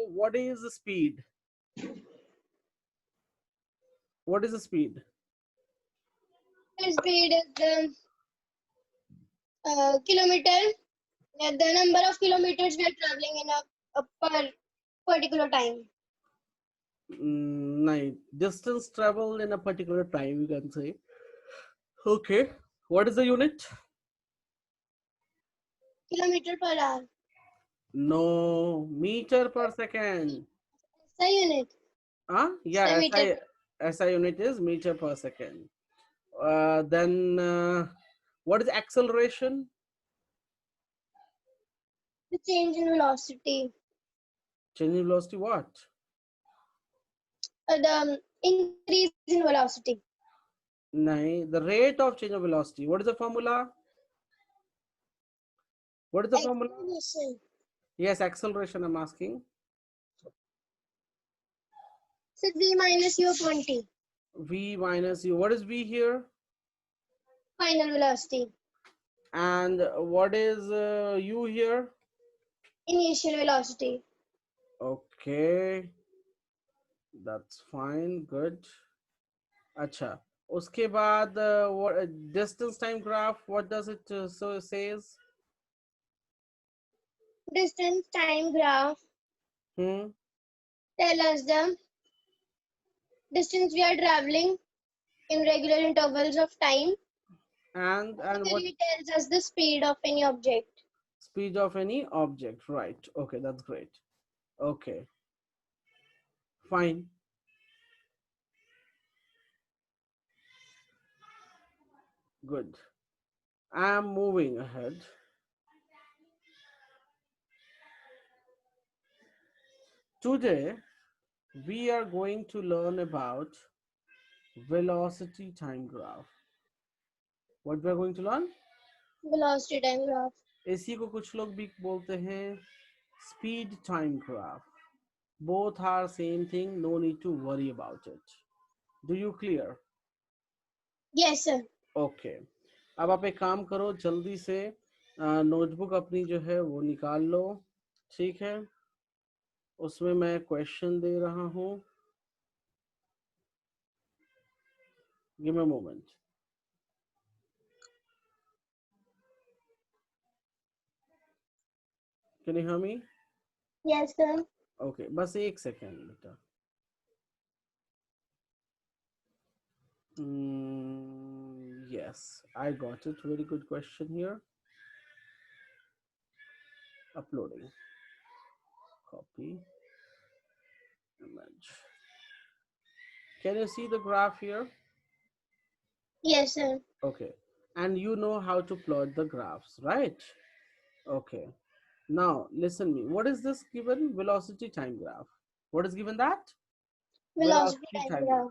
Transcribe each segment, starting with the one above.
what is the speed? What is the speed? The speed is the kilometer. The number of kilometers we are traveling in a per particular time. Nine. Distance traveled in a particular time, you can say. Okay. What is the unit? Kilometer per hour. No, meter per second. SI unit. Yeah, Meter. SI unit is meter per second. Then what is acceleration? The change in velocity. Change in velocity what? The increase in velocity. No, the rate of change of velocity. What is the formula? What is the formula? Acceleration. Yes, acceleration I'm asking. So v minus u upon t. V minus U. What is V here? Final velocity. And what is U here? Initial velocity. Okay, that's fine, good. अच्छा, उसके बाद what distance time graph? What does it so says? Distance time graph tell us the distance we are traveling in regular intervals of time. And what Basically, it tells us the speed of any object. speed of any object, right? Okay, that's great. Okay, fine. Good. I'm moving ahead. Today, we are going to learn about velocity time graph. What we are going to learn? Velocity time graph. इसी को कुछ लोग भी बोलते हैं speed time graph. Both are same thing. No need to worry about it. Do you clear? Yes, sir. Okay. अब आप एक काम करो, जल्दी से नोटबुक अपनी जो है वो निकाल लो, ठीक है? उसमें मैं क्वेश्चन दे रहा हूँ. Give me a moment. Can you hear me? Yes, sir. Okay, बस एक सेकेंड बेटा. Yes, I got it. Very good question here. Uploading. Copy. Image. Can you see the graph here? Yes, sir. Okay. And you know how to plot the graphs, right? Okay. Now, listen me. What is this given? Velocity time graph. What is given that? Velocity time graph.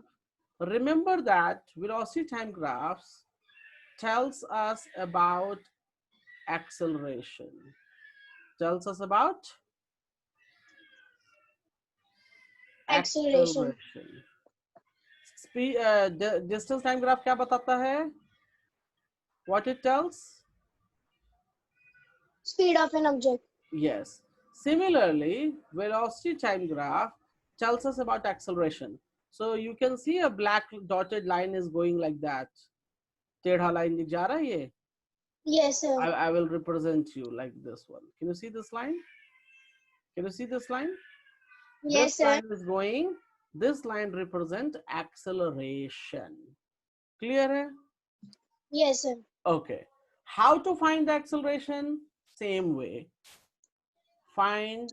Remember that velocity time graphs tells us about acceleration. Tells us about Acceleration. Speed, distance time graph क्या बताता है? What it tells? Speed of an object. Yes. Similarly, velocity time graph tells us about acceleration. So you can see a black dotted line is going like that. टेढ़ा line दिख जा रहा है ये? Yes, sir. I will represent you like this one. Can you see this line? Can you see this line? Yes, This sir. line is going. This line represents acceleration. Clear hai? Yes, sir. Okay. How to find the acceleration? Same way. Find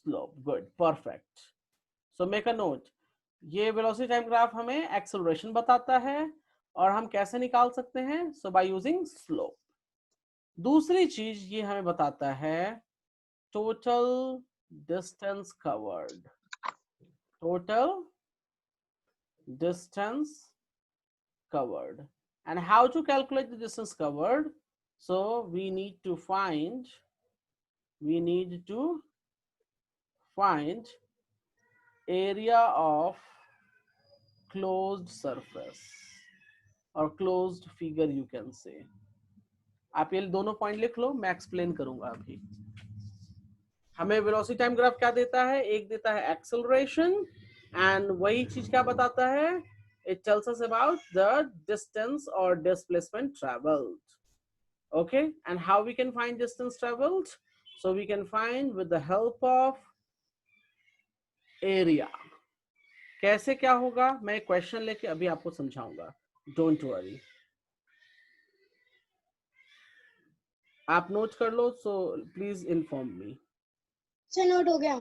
slope. Good. Perfect. So make a note. ये velocity time graph हमें acceleration बताता है और हम कैसे निकाल सकते हैं? So by using slope. दूसरी चीज ये हमें बताता है total distance covered. Total distance covered. And how to calculate the distance covered? So we need to find area of closed surface or closed figure you can say. आप ये दोनों point लिख लो, मैं एक्सप्लेन करूंगा अभी. हमें वेलोसिटी टाइम ग्राफ क्या देता है? एक देता है एक्सेलरेशन, एंड वही चीज क्या बताता है? It tells us about the distance or displacement traveled. Okay, and how we can find distance traveled? So we can find with the help of area. कैसे क्या होगा? मैं क्वेश्चन लेके अभी आपको समझाऊंगा, डोंट वरी। आप नोट कर लो, so please inform me. Sir note हो गया।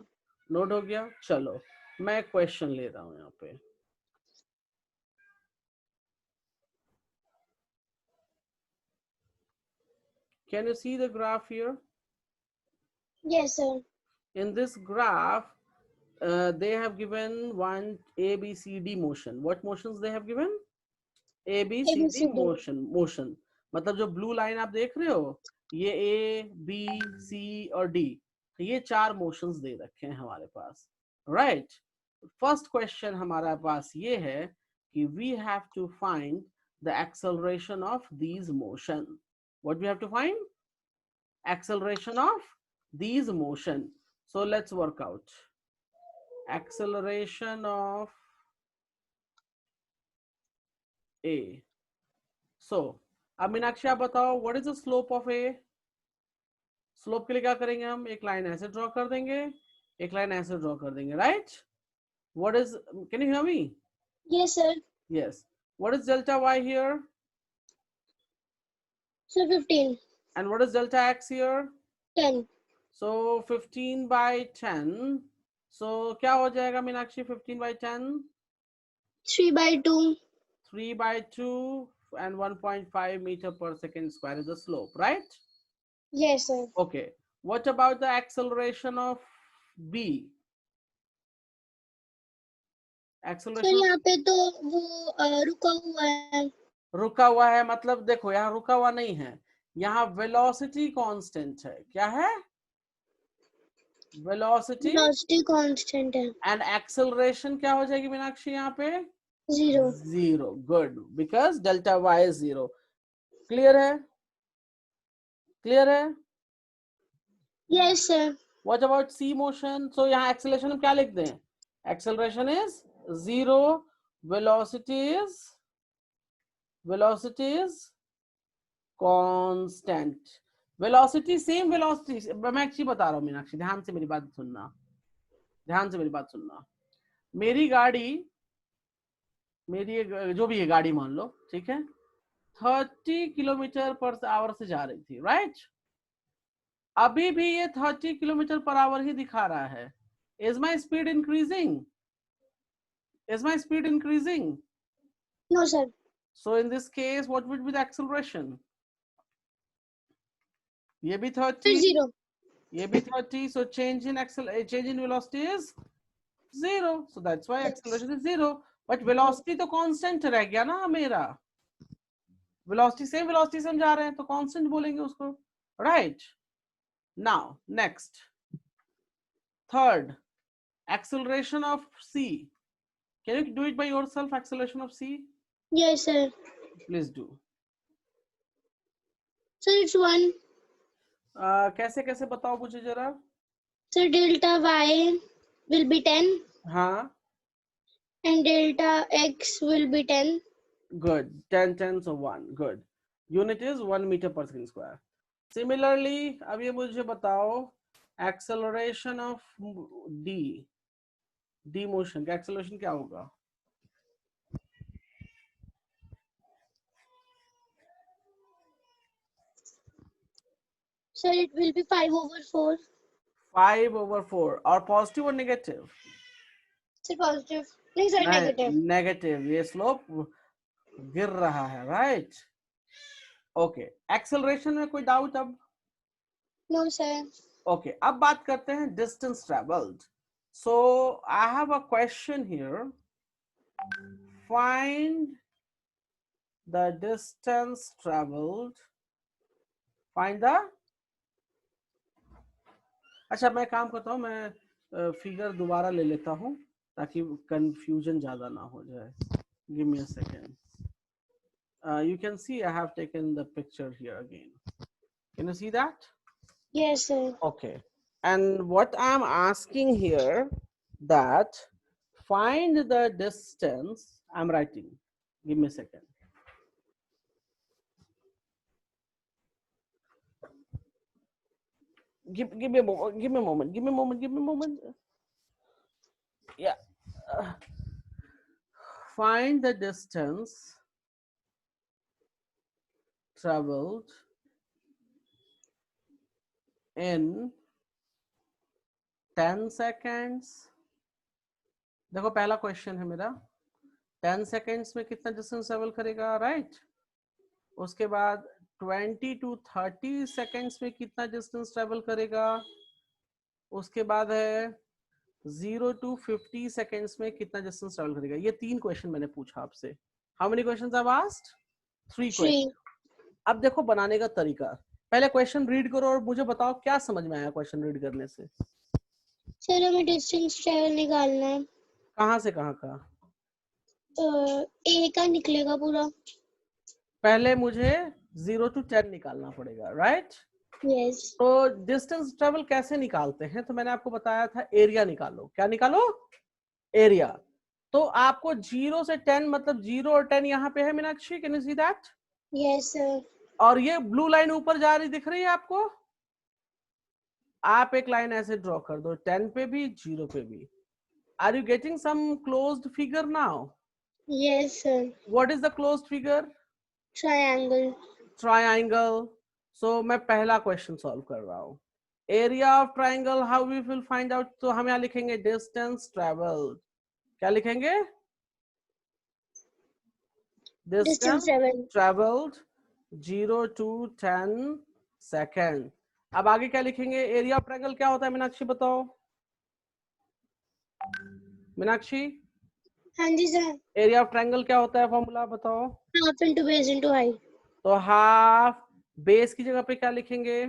नोट हो गया, चलो मैं क्वेश्चन ले रहा हूं यहाँ पे। Can you see the graph here? Yes sir. In this graph, they have given one A, B, C, D motion. What motions they have given? A, B, C, D ABCD. motion. मतलब जो blue line आप देख रहे हो, ये A, B, C और D, ये चार मोशंस दे रखे हैं हमारे पास, राइट? फर्स्ट क्वेश्चन हमारे पास ये है कि we have to find the acceleration of these motion. What we have to find? Acceleration of these motion. So let's work out acceleration of A. So अब मीनाक्षी आप बताओ, what is the slope of A? Slope के लिए क्या करेंगे हम? एक line ऐसे ड्रॉ कर देंगे, एक लाइन ऐसे ड्रॉ कर देंगे, right? What is, can you hear me? Yes sir. Yes. What is delta y here? So 15. And what is delta x here? 10. So 15 by 10. So क्या हो जाएगा Meenakshi 15 by 10? 3 by 2. 3 by 2 and 1.5 meter per second square is the slope, right? Yes sir. Okay. What about the acceleration of B? Sir Acceleration यहाँ पे तो वो रुका हुआ है। रुका हुआ है, मतलब देखो यहाँ रुका हुआ नहीं है, यहाँ वेलोसिटी कांस्टेंट है। क्या है? वेलोसिटी वेलोसिटी कांस्टेंट है। एंड एक्सेलरेशन क्या हो जाएगी मीनाक्षी यहाँ पे? 0. Zero. Good, because delta Y is 0। Clear है? क्लियर है? Yes sir. What about C motion? So यहाँ एक्सेलरेशन हम क्या लिख दें? Acceleration is 0, velocity is constant. Velocity same velocity, मैं एक्चुअली बता रहा हूँ मीनाक्षी, ध्यान से मेरी बात सुनना, ध्यान से मेरी बात सुनना। मेरी गाड़ी, मेरी जो भी है गाड़ी मान लो, ठीक है, 30 किलोमीटर पर आवर से जा रही थी, राइट? अभी भी ये 30 किलोमीटर पर आवर ही दिखा रहा है। Is my speed increasing? Is my speed increasing? No sir. So in this case what would be the acceleration? ये भी 30, 0. ये भी 30, so change in velocity is 0, so that's why acceleration is 0. but velocity तो constant रह गया ना मेरा, velocity same velocity से हम जा रहे हैं तो constant बोलेंगे उसको, right? Now next, third, acceleration of C. Can you do it by yourself? Acceleration of C, Yes sir. please do. Sir it's 1. कैसे कैसे बताओ मुझे जरा। Sir delta y will be 10 हाँ, and delta x will be 10. good, 10 10, so 1, good. Unit is 1 meter per second square. Similarly, अब ये मुझे बताओ acceleration of D motion का acceleration क्या होगा? Sir it will be 5/4. 5/4, और positive और negative? Sir positive. नहीं sir negative. Negative, ये slope गिर रहा है, right? Okay, acceleration में कोई doubt अब? No sir. Okay, अब बात करते हैं distance traveled. So I have a question here. Find the distance traveled. Find the, अच्छा मैं काम करता हूँ, मैं फिगर दोबारा ले लेता हूँ ताकि कंफ्यूजन ज्यादा ना हो जाए. Give me a second. You can see I have taken the picture here again. Can you see that? Yes sir. Okay. And what I'm asking here, that find the distance. I'm writing. Give me a second. Give me a moment. Give me a moment. Give me a moment. Give me a moment. Yeah. Find the distance traveled in 10 seconds. देखो पहला question है मेरा, 10 seconds में कितना distance travel करेगा, right? उसके बाद 20 to 30 seconds में कितना डिस्टेंस ट्रेवल करेगा, उसके बाद है 0 to 50 सेकेंड्स में कितना डिस्टेंस ट्रेवल करेगा। ये 3 क्वेश्चन मैंने पूछा आपसे। How many questions I have asked? 3 question. अब देखो बनाने का तरीका, पहले क्वेश्चन रीड करो और मुझे बताओ क्या समझ में आया क्वेश्चन रीड करने से। सर हमें डिस्टेंस ट्रेवल निकालना है। कहाँ से कहाँ का? ए का निकलेगा पूरा। पहले मुझे 0 to 10 निकालना पड़ेगा, राइट? यस। तो डिस्टेंस ट्रेवल कैसे निकालते हैं, तो मैंने आपको बताया था एरिया निकालो। क्या निकालो? एरिया। तो आपको 0 से 10 मतलब 0 और 10 यहाँ पे है Meenakshi, can you see that? Yes sir. और ये ब्लू लाइन ऊपर जा रही दिख रही है आपको? आप एक लाइन ऐसे ड्रॉ कर दो, 10 पे भी 0 पे भी। Are you getting some closed figure now? Yes sir. What is the closed figure? Triangle. Triangle. So मैं पहला क्वेश्चन सॉल्व कर रहा हूँ। Area of triangle, how we will find out? तो हम यहाँ लिखेंगे डिस्टेंस ट्रेवल्ड। क्या लिखेंगे? Distance travelled 0 to 10 second. अब आगे क्या लिखेंगे? एरिया ऑफ ट्रायंगल क्या होता है मीनाक्षी बताओ? मीनाक्षी हाँ जी सर। एरिया ऑफ ट्रायंगल क्या होता है, फॉर्मूला बताओ? Half into base into height. तो हाफ, बेस की जगह पे क्या लिखेंगे?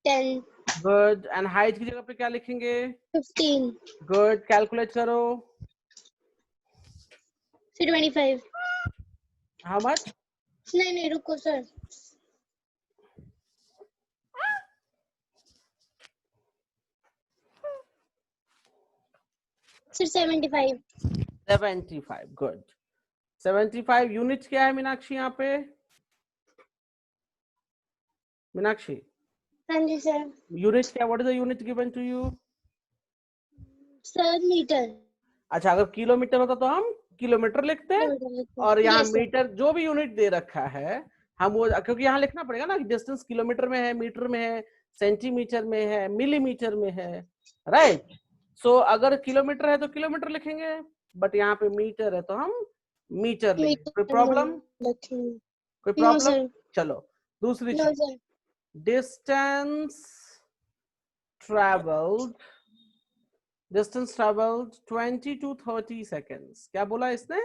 10। गुड। एंड हाइट की जगह पे क्या लिखेंगे? 15। गुड। कैलकुलेट करो। 325। How much? नहीं रुको सर। सर 75। 75। गुड। 75 यूनिट क्या है मीनाक्षी यहाँ पे? मीनाक्षी हाँ जी सर। यूनिट क्या? What is the unit given to you? Sir metre. अच्छा, अगर किलोमीटर होता तो हम किलोमीटर लिखते हैं, और यहाँ मीटर जो भी यूनिट दे रखा है हम वो, क्योंकि यहाँ लिखना पड़ेगा ना डिस्टेंस किलोमीटर में है, मीटर में है, सेंटीमीटर में है, मिलीमीटर में है, राइट? सो अगर किलोमीटर है तो किलोमीटर लिखेंगे, बट यहाँ पे मीटर है तो हम मीटर लिखेंगे। कोई प्रॉब्लम? कोई प्रॉब्लम? चलो दूसरी चीज, डिस्टेंस ट्रेवल्ड 20 to 30 seconds। क्या बोला इसने?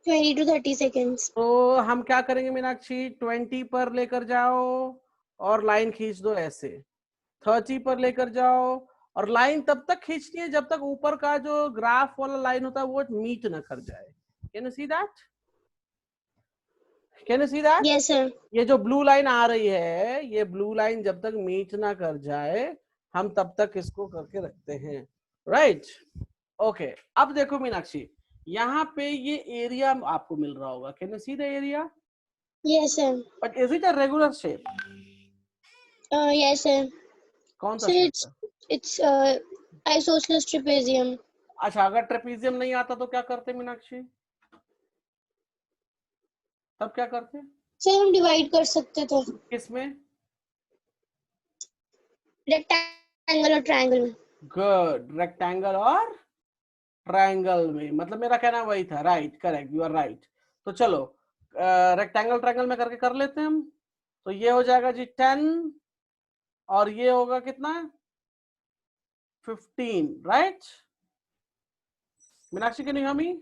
20 to 30 seconds। तो हम क्या करेंगे मीनाक्षी? 20 पर लेकर जाओ और लाइन खींच दो ऐसे, 30 पर लेकर जाओ और लाइन तब तक खींचनी है जब तक ऊपर का जो ग्राफ वाला लाइन होता है वो मीट ना कर जाए। Can you see that? Can you see that? Yes sir. ये जो ब्लू लाइन आ रही है, ये ब्लू लाइन जब तक मीट ना कर जाए हम तब तक इसको करके रखते हैं, राइट? ओके। अब देखो मीनाक्षी, यहाँ पे ये एरिया आपको मिल रहा होगा। Can you see the area? Yes sir. But is it a regular shape? Yes sir. कौन सा शेप है? It's isosceles trapezium. अच्छा, अगर ट्रेपेजियम नहीं आता तो क्या करते मीनाक्षी? तब क्या करते? सर हम डिवाइड कर सकते थे। किसमें? रेक्टेंगल और ट्रायंगल में। गुड। रेक्टेंगल और ट्रायंगल में, मतलब मेरा कहना वही था, right? Correct, you are right. तो चलो रेक्टेंगल ट्रायंगल में करके कर लेते हैं हम। तो ये हो जाएगा जी 10 और ये होगा कितना? 15, right? Meenakshi can you hear me?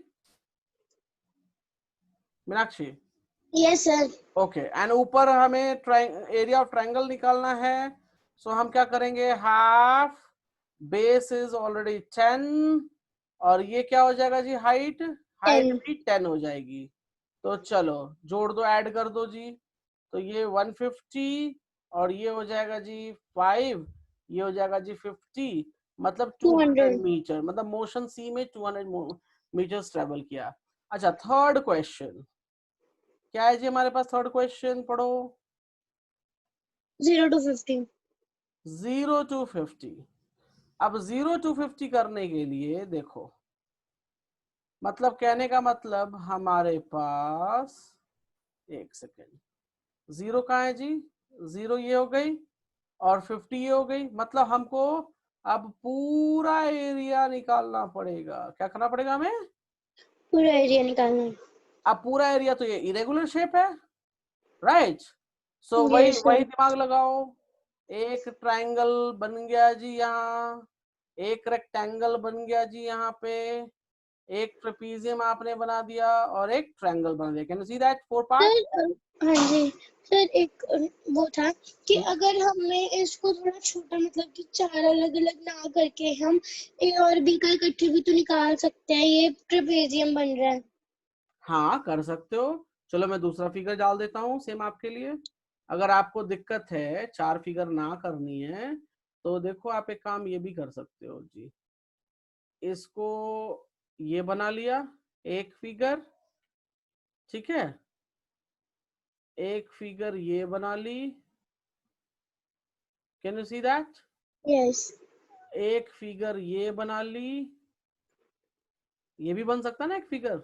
Meenakshi? Yes sir. Okay. And ऊपर हमें एरिया ऑफ ट्रायंगल निकालना है। सो हम क्या करेंगे? हाफ, बेस इज ऑलरेडी 10 और ये क्या हो जाएगा जी? हाइट भी 10 हो जाएगी। तो चलो जोड़ दो, ऐड कर दो जी। तो ये 150 और ये हो जाएगा जी 5। ये हो जाएगा जी 50, मतलब 200 200। मीटर, मतलब मोशन सी में 200 मीटर्स ट्रेवल किया। अच्छा, थर्ड क्वेश्चन क्या है जी हमारे पास? थर्ड क्वेश्चन पढ़ो। 0 to 50। 0 to 50। अब 0 to 50 करने के लिए देखो, मतलब कहने का मतलब हमारे पास, एक सेकेंड, 0 कहाँ है जी? 0 ये हो गई और 50 ये हो गई, मतलब हमको अब पूरा एरिया निकालना पड़ेगा। क्या करना पड़ेगा हमें? पूरा एरिया निकालना है। अब पूरा एरिया तो ये इरेगुलर शेप है, राइट? सो वही यस वही सर। दिमाग लगाओ। एक ट्रायंगल बन गया जी यहाँ, एक रेक्टेंगल बन गया जी यहाँ पे, एक ट्रेपीजियम आपने बना दिया और एक ट्रायंगल बना दिया। Can you see that 4 part? Sir हाँ जी सर, एक वो था कि अगर हमें इसको थोड़ा छोटा, मतलब कि 4 अलग अलग ना करके हम ए और बी का इकट्ठे भी तो निकाल सकते हैं। ये ट्रेपेजियम बन रहा है। हाँ कर सकते हो। चलो मैं दूसरा फिगर डाल देता हूँ सेम आपके लिए। अगर आपको दिक्कत है 4 फिगर ना करनी है तो देखो, आप एक काम ये भी कर सकते हो जी, इसको ये बना लिया एक फिगर, ठीक है, एक फिगर ये बना ली। Can you see that? Yes. एक फिगर ये बना ली, ये भी बन सकता है ना एक फिगर,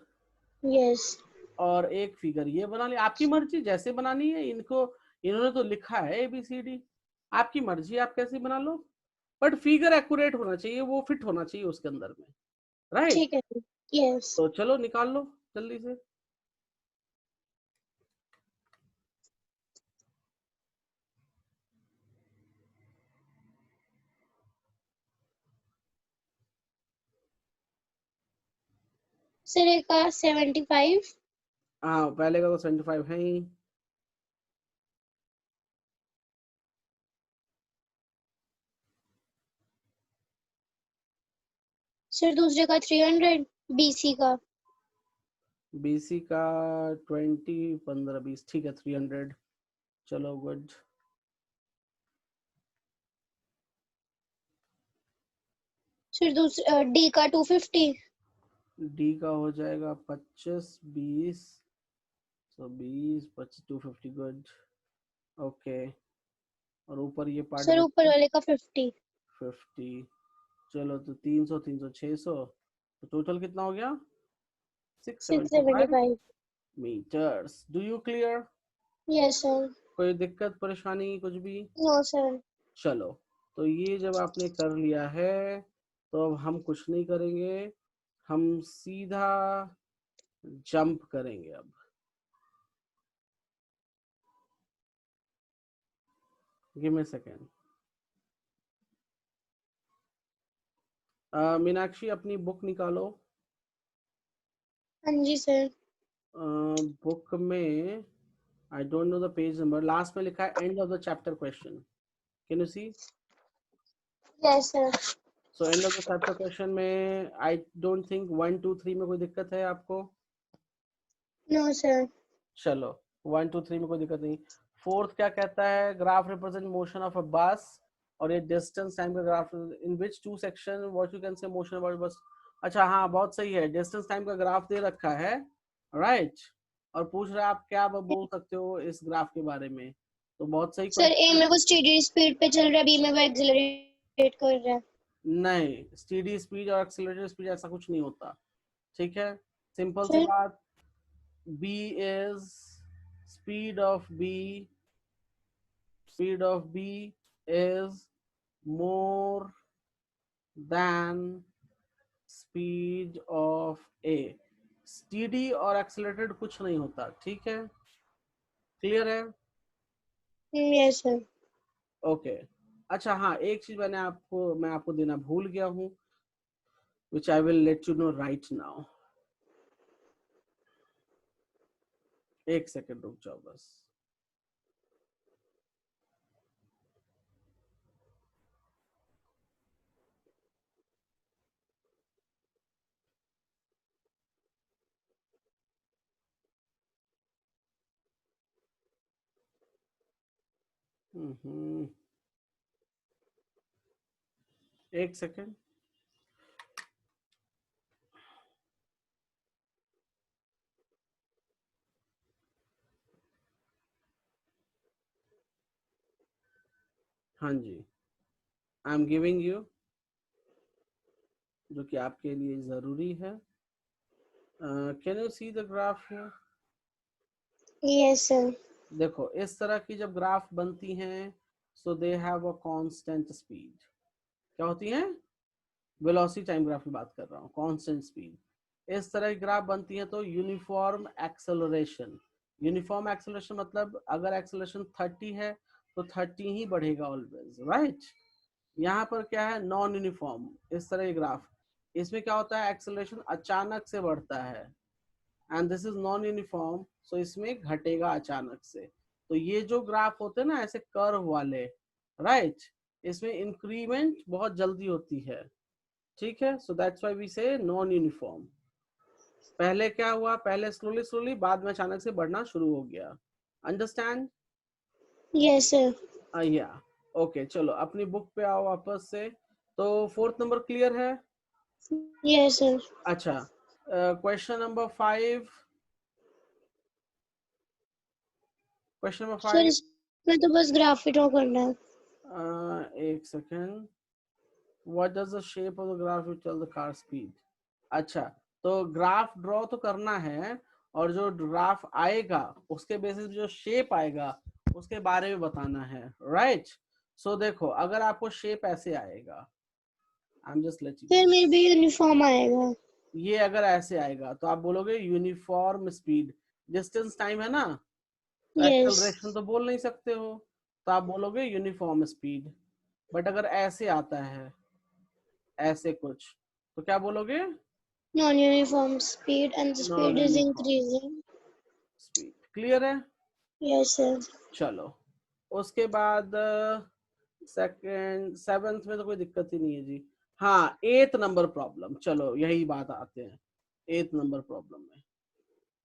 यस और एक फिगर ये बना ली। आपकी मर्जी जैसे बनानी है इनको, इन्होंने तो लिखा है ABCD, आपकी मर्जी आप कैसे बना लो, बट फिगर एक्यूरेट होना चाहिए, वो फिट होना चाहिए उसके अंदर में, राइट? ठीक है। यस तो चलो निकाल लो जल्दी से। सर, एक का 75। हाँ पहले का तो 75 है ही। सर, दूसरे का 300। बीसी का। BC का 20, 15, 20, ठीक है 300। चलो गुड। सर, दूसरा डी का 250। D का हो जाएगा 25, 20, तो 20, 25, 250, गुड, ओके। और ऊपर ये पार्ट सर, ऊपर बचा वाले का 50। 50। चलो तो 300, 300, 600, तो टोटल कितना हो गया? 675 675। Metres. Do you clear? Yes sir. कोई दिक्कत परेशानी कुछ भी? No sir. चलो, तो ये जब आपने कर लिया है तो अब हम कुछ नहीं करेंगे, हम सीधा जंप करेंगे अब। Give me second. मीनाक्षी अपनी बुक निकालो। हाँ जी सर। बुक में I don't know the page number, last में लिखा है end of the chapter question. Can you see? Yes sir. So end of the chapter question में आई डोंट थिंक 1, 2, 3 में कोई दिक्कत है आपको? No sir. चलो 1, 2, 3 में कोई दिक्कत नहीं। फोर्थ क्या कहता है? Graph represent motion of a bus, और ये डिस्टेंस टाइम का graph in which two section what you can say motion about bus. अच्छा हाँ बहुत सही है, डिस्टेंस टाइम का ग्राफ दे रखा है, राइट? और पूछ रहे आप क्या बोल सकते हो इस ग्राफ के बारे में, तो बहुत सही सर, ए क्वेश्चन में है। वो स्टेडी स्पीड पे चल रहा है, बी में वो एक्सेलरेट कर रहा है। नहीं, स्टीडी स्पीड और एक्सीलरेटेड स्पीड ऐसा कुछ नहीं होता, ठीक है? सिंपल सी सर। बात, b is speed of b, speed of b is more than speed of a। Steady और एक्सीलरेटेड कुछ नहीं होता, ठीक है? क्लियर है? Yes sir. ओके। अच्छा हाँ, एक चीज मैं आपको देना भूल गया हूँ, which I will let you know right now. एक सेकेंड रुक जाओ बस। हम्म एक सेकेंड। हाँ जी, आई एम गिविंग यू, जो कि आपके लिए जरूरी है। Can you see the graph here? Yes sir. देखो इस तरह की जब ग्राफ बनती हैं, so they have a constant speed. क्या होती हैं? वेलोसिटी टाइम ग्राफ की बात कर रहा हूँ, कांस्टेंट स्पीड। इस तरह की ग्राफ बनती है तो यूनिफॉर्म एक्सेलरेशन। यूनिफॉर्म एक्सेलरेशन मतलब अगर एक्सेलरेशन 30 है तो 30 ही बढ़ेगा ऑलवेज, राइट। यहाँ पर क्या है? Non uniform. इस तरह की ग्राफ, इसमें क्या होता है? एक्सेलरेशन अचानक से बढ़ता है, and this is non uniform, so इसमें घटेगा अचानक से। तो ये जो ग्राफ होते हैं ना ऐसे कर्व वाले, राइट, इसमें इंक्रीमेंट बहुत जल्दी होती है, ठीक है। सो दैट्स व्हाई वी से नॉन यूनिफॉर्म। पहले क्या हुआ? पहले स्लोली स्लोली, बाद में अचानक से बढ़ना शुरू हो गया। अंडरस्टैंड? Yes sir. या ओके, चलो अपनी बुक पे आओ वापस से। तो फोर्थ नंबर क्लियर है? Yes sir. अच्छा, question number 5। Question number sir 5। इसमें तो बस ग्राफ ही ड्रॉ करना है। एक second. What does the shape of the graph will tell the car speed? अच्छा, तो ग्राफ ड्रॉ तो करना है, और जो ग्राफ आएगा उसके बेसिस जो शेप आएगा उसके बारे में बताना है, राइट। सो देखो अगर आपको शेप ऐसे आएगा, आई एम जस्ट लेटिंग फिर यू, मे भी यूनिफॉर्म आएगा। ये अगर ऐसे आएगा तो आप बोलोगे यूनिफॉर्म स्पीड। डिस्टेंस टाइम है ना, तो यस। एक्सेलरेशन तो बोल नहीं सकते हो, तो आप बोलोगे यूनिफॉर्म स्पीड। बट अगर ऐसे आता है, ऐसे कुछ, तो क्या बोलोगे? Non uniform speed and the non speed is uniform increasing. Speed. Clear है? Yes sir. चलो उसके बाद सेकंड सेवेंथ में तो कोई दिक्कत ही नहीं है जी। हाँ, 8th नंबर प्रॉब्लम, चलो यही बात आते हैं 8th नंबर प्रॉब्लम में।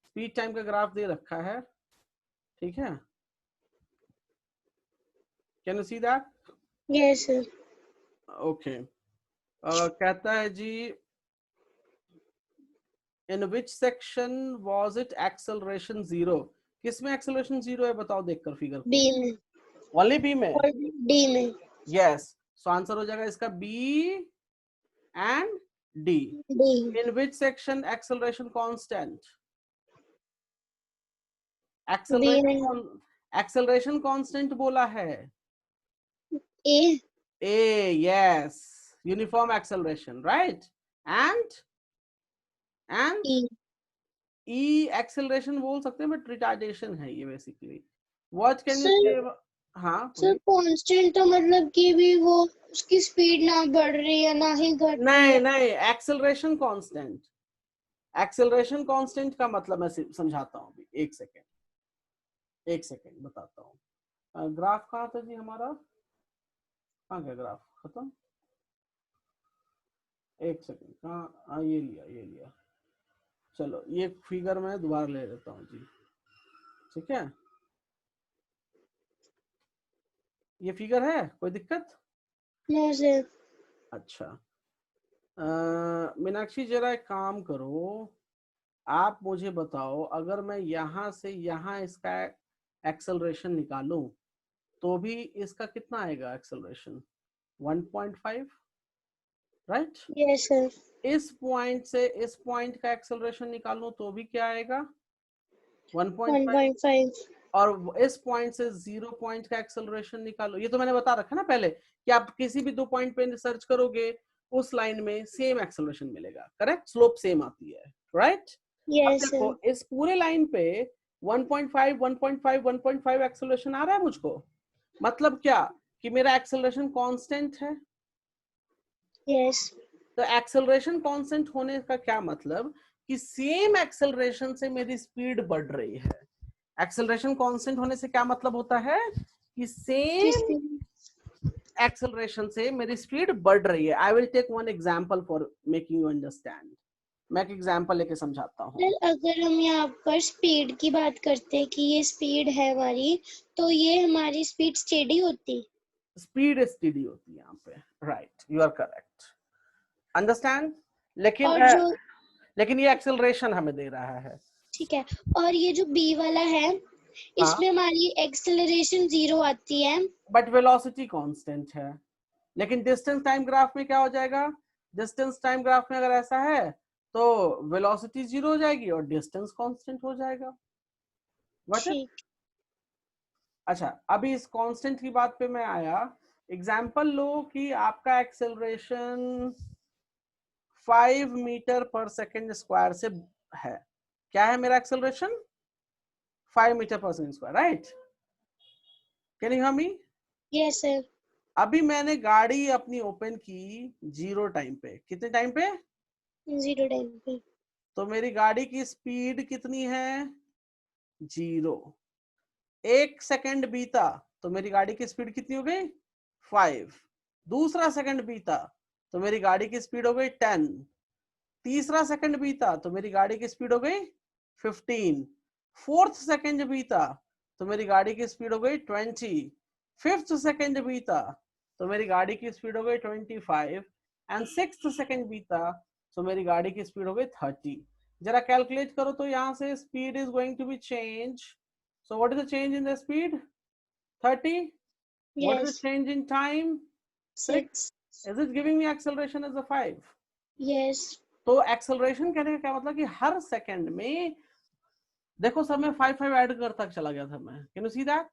स्पीड टाइम का ग्राफ दे रखा है, ठीक है। Can you see that? Yes sir. Okay. कहता है जी, in which section was it acceleration zero? किसमें एक्सेलरेशन जीरो है बताओ देखकर फिगर बी को। में ओनली बी में? और डी में। यस, सो आंसर हो जाएगा इसका B and D. D. In which section acceleration constant? B Acceleration and acceleration constant बोला है। ए। A, yes, uniform acceleration, right? And E. E acceleration बोल सकते हैं, but retardation है ये basically. What can you sir say? हाँ sir बोलिए। Constant तो मतलब कि भी वो उसकी स्पीड ना बढ़ रही है ना ही घट रही नहीं है। नहीं, acceleration constant। एक्सेलरेशन कांस्टेंट का मतलब मैं समझाता हूँ अभी, एक सेकेंड बताता हूँ। ग्राफ कहाँ था जी हमारा? कहाँ गया ग्राफ? खत्म? एक सेकेंड, कहाँ? ये लिया। चलो ये फिगर मैं दोबारा ले लेता हूँ जी, ठीक है। ये फिगर है, कोई दिक्कत? No sir. अच्छा, मीनाक्षी जरा एक काम करो, आप मुझे बताओ अगर मैं यहाँ से यहाँ इसका एक्सेलरेशन निकालूं तो भी इसका कितना आएगा एक्सेलरेशन? 1.5, राइट। Yes sir. इस पॉइंट से इस पॉइंट का एक्सेलरेशन निकालूं तो भी क्या आएगा? 1.5। 1.5। और इस पॉइंट से 0 पॉइंट का एक्सेलरेशन निकालो, ये तो मैंने बता रखा ना पहले कि आप किसी भी 2 पॉइंट पे सर्च करोगे उस लाइन में सेम एक्सेलरेशन मिलेगा, करेक्ट, स्लोप सेम आती है, राइट। अब यस देखो सर। इस पूरे लाइन पे 1.5 1.5 1.5 एक्सेलरेशन आ रहा है मुझको, मतलब क्या कि मेरा एक्सेलरेशन कांस्टेंट है। यस। तो एक्सेलरेशन कांस्टेंट होने का क्या मतलब कि सेम एक्सेलरेशन से मेरी स्पीड बढ़ रही है। एक्सेलरेशन कांस्टेंट होने से क्या मतलब होता है कि सेम एक्सेलरेशन से मेरी स्पीड बढ़ रही है। I will take one example for making you understand. मैं एक एग्जांपल लेके समझाता हूँ। सर अगर हम यहाँ पर स्पीड की बात करते हैं कि ये स्पीड है हमारी, तो ये हमारी स्पीड स्टेडी होती। स्पीड स्टीडी होती है यहाँ पे, right, you are correct, understand. लेकिन और जो लेकिन ये एक्सेलरेशन हमें दे रहा है, ठीक है, और ये जो बी वाला है इसमें हमारी एक्सेलरेशन 0 आती है, बट वेलोसिटी कांस्टेंट है। लेकिन डिस्टेंस टाइम ग्राफ में क्या हो जाएगा, डिस्टेंस टाइम ग्राफ में अगर ऐसा है तो वेलोसिटी 0 हो जाएगी और डिस्टेंस कांस्टेंट हो जाएगा। What it? ठीक। अच्छा, अभी इस कांस्टेंट की बात पे मैं आया। एग्जांपल लो कि आपका एक्सेलरेशन 5 मीटर पर सेकेंड स्क्वायर से है। क्या है मेरा एक्सेलरेशन? 5 मीटर पर second square, right? Can you hear me? Yes sir. अभी मैंने गाड़ी अपनी ओपन की 0 टाइम पे। कितने टाइम पे? 0 टाइम पे। तो मेरी गाड़ी की स्पीड कितनी है? 0। 1 सेकंड बीता तो मेरी गाड़ी की स्पीड कितनी हो गई? 5। दूसरा सेकंड बीता तो मेरी गाड़ी की स्पीड हो गई 10। तीसरा सेकंड बीता तो मेरी गाड़ी की स्पीड हो गई 15। फोर्थ सेकंड बीता तो मेरी गाड़ी की स्पीड हो गई 20। फिफ्थ सेकंड बीता तो मेरी गाड़ी की स्पीड हो गई 25। एंड सिक्स्थ सेकंड बीता तो मेरी गाड़ी की स्पीड हो गई 30। जरा कैलकुलेट करो तो यहाँ से speed is going to be change. So what is the change in the speed? 30. What is the yes. change in time? 6. 6। Is it giving me acceleration as a 5? Yes. तो acceleration कहने का क्या मतलब कि हर सेकंड में, देखो सब में 5 ऐड करता चला गया था मैं। Can you see that?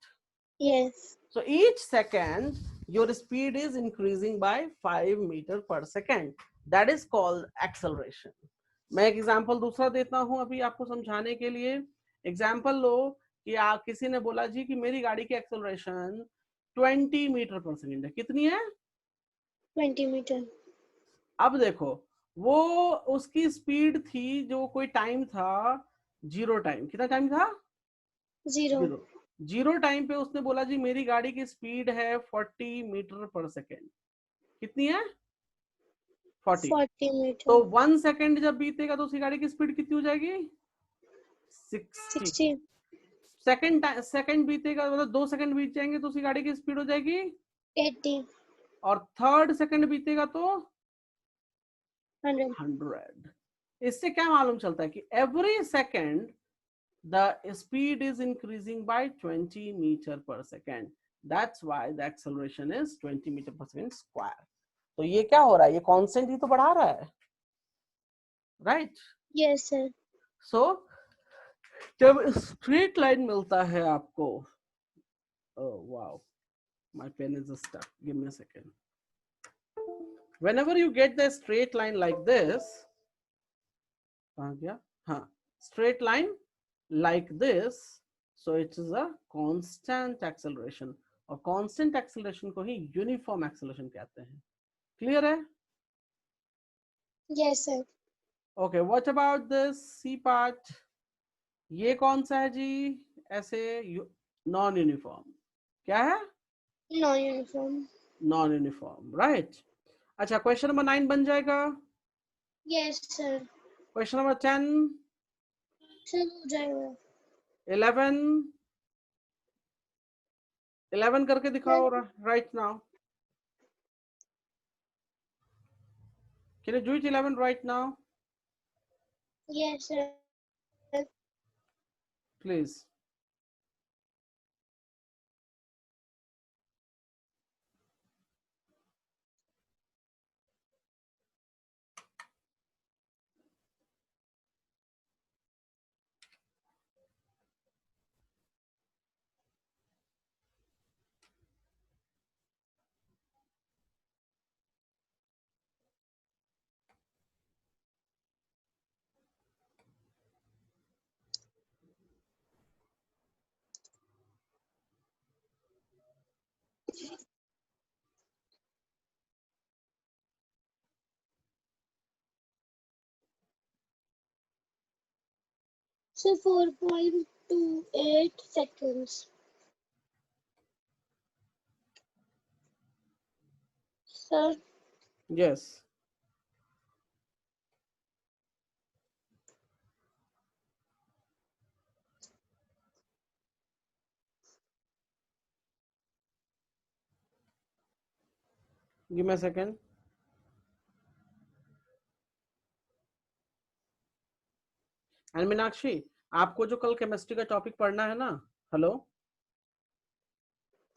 Yes. So each second your speed is increasing by 5 meter per second. That is called acceleration. मैं एक एग्जांपल दूसरा देता हूं अभी आपको समझाने के लिए। एग्जांपल लो कि किसी ने बोला जी कि मेरी गाड़ी की एक्सेलरेशन 20 मीटर पर सेकंड है। कितनी है? 20 मीटर। अब देखो, वो उसकी स्पीड थी जो कोई टाइम था 0 टाइम। कितना टाइम था? 0। 0 टाइम पे उसने बोला जी मेरी गाड़ी की स्पीड है 40 मीटर पर सेकेंड। कितनी है? 40। 40 तो मीटर। 1 सेकेंड जब बीतेगा तो उसकी गाड़ी की स्पीड कितनी हो जाएगी? 60। 60। सेकंड बीतेगा मतलब 2 सेकंड बीत जाएंगे तो उसकी गाड़ी की स्पीड हो जाएगी 80। और थर्ड सेकंड बीतेगा तो 100। 100। इससे क्या मालूम चलता है कि every second the speed is increasing by 20 meter per second. That's why the acceleration is 20 meter per second square. तो ये क्या हो रहा है? ये कांस्टेंट ही तो बढ़ा रहा है, राइट? Yes sir. सो जब स्ट्रेट लाइन मिलता है आपको, wow my pen is stuck, give me a second. Whenever you get the straight line like this, कहाँ गया? हाँ, straight line like this, so it is a constant acceleration. और constant acceleration को ही uniform acceleration कहते हैं। Clear है? Yes sir. Okay, what about this C part? ये कौन सा है जी? ऐसे नॉन यूनिफॉर्म। क्या है? Non uniform. Non uniform, right. अच्छा, क्वेश्चन नंबर 9 बन जाएगा। Yes sir. Question number 10, sir हो जाएगा। 11, 11 करके दिखाओ right now. Can you do it 11 right now? Yes sir. Please. Sir 4.28 seconds. Sir Yes. Give me a second. And Meenakshi, आपको जो कल केमिस्ट्री का टॉपिक पढ़ना है ना, हेलो,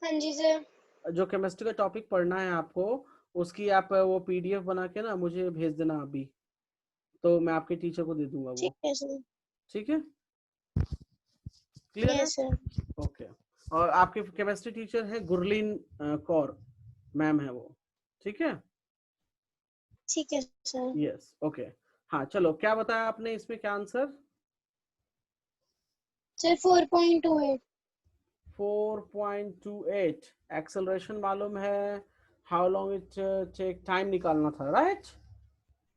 हाँ जी सर। जो केमिस्ट्री का टॉपिक पढ़ना है आपको, उसकी आप वो पीडीएफ बना के ना मुझे भेज देना अभी, तो मैं आपके टीचर को दे दूंगा ठीक वो। है सर। ठीक है, क्लियर है? Yes sir. ओके। और आपके केमिस्ट्री टीचर है गुरलीन कौर मैम है वो, ठीक है? ठीक है सर। Yes, okay. हाँ चलो, क्या बताया आपने इसमें, क्या आंसर? सर 4.28। 4.28 एक्सेलरेशन मालूम है, how long it take, time निकालना था, राइट?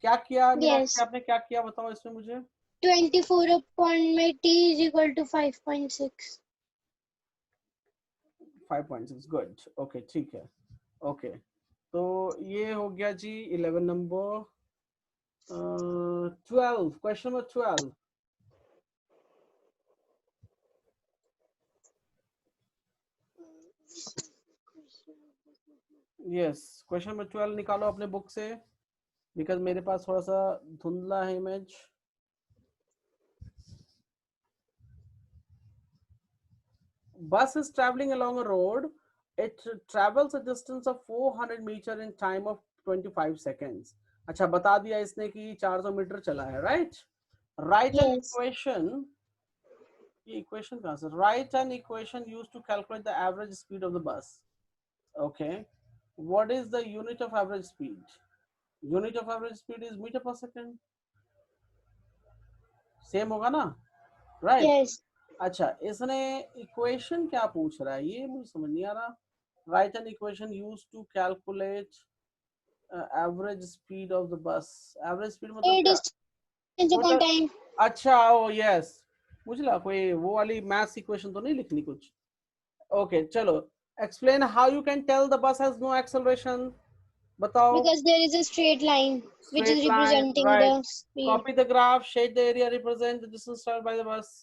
क्या किया मीनाक्षी यस। आपने, क्या किया बताओ इसमें मुझे। 24 upon में t is equal to 5.6। 5.6, good, okay, ठीक है, ओके। तो ये हो गया जी 11 number. 12, question number 12। Yes, question number 12 निकालो अपने बुक से, बिकॉज मेरे पास थोड़ा सा धुंधला है image. Bus is traveling along a road. It travels a distance of 400 metre in time of 25 seconds. अच्छा, बता दिया इसने कि 400 मीटर चला है, right? Right an yes. Equation, ये इक्वेशन कहाँ से? Right an equation used to calculate the average speed of the bus. Okay, what is the unit of average speed? Unit of average speed is metre per second, same होगा ना, right? Yes. अच्छा, इसने equation क्या पूछ रहा है ये मुझे समझ नहीं आ रहा। Right an equation use to calculate average speed of the bus. Average speed मतलब A क्या? distance upon मतलब, time। अच्छा, ओ यस, मुझे लगा कोई वो वाली मैथ्स इक्वेशन तो नहीं लिखनी कुछ। ओके चलो, explain how you can tell the bus has no acceleration, बताओ। Because there is a straight line which Straight is line, representing right? the speed. Copy the graph, shade the area, represent the distance traveled by the bus.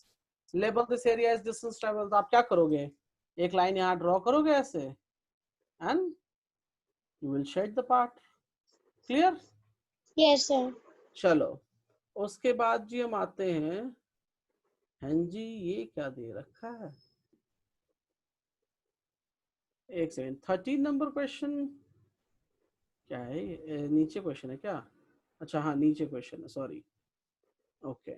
Label this area as distance traveled. तो आप क्या करोगे? एक line यहाँ draw करोगे ऐसे, and you will shade the part. Clear? Yes sir। चलो, उसके बाद जी हम आते हैं, हाँ जी, ये क्या दे रखा है? एक सेकंड, 13 नंबर क्वेश्चन क्या है ये? नीचे क्वेश्चन है क्या? अच्छा हाँ, नीचे क्वेश्चन है, सॉरी। ओके,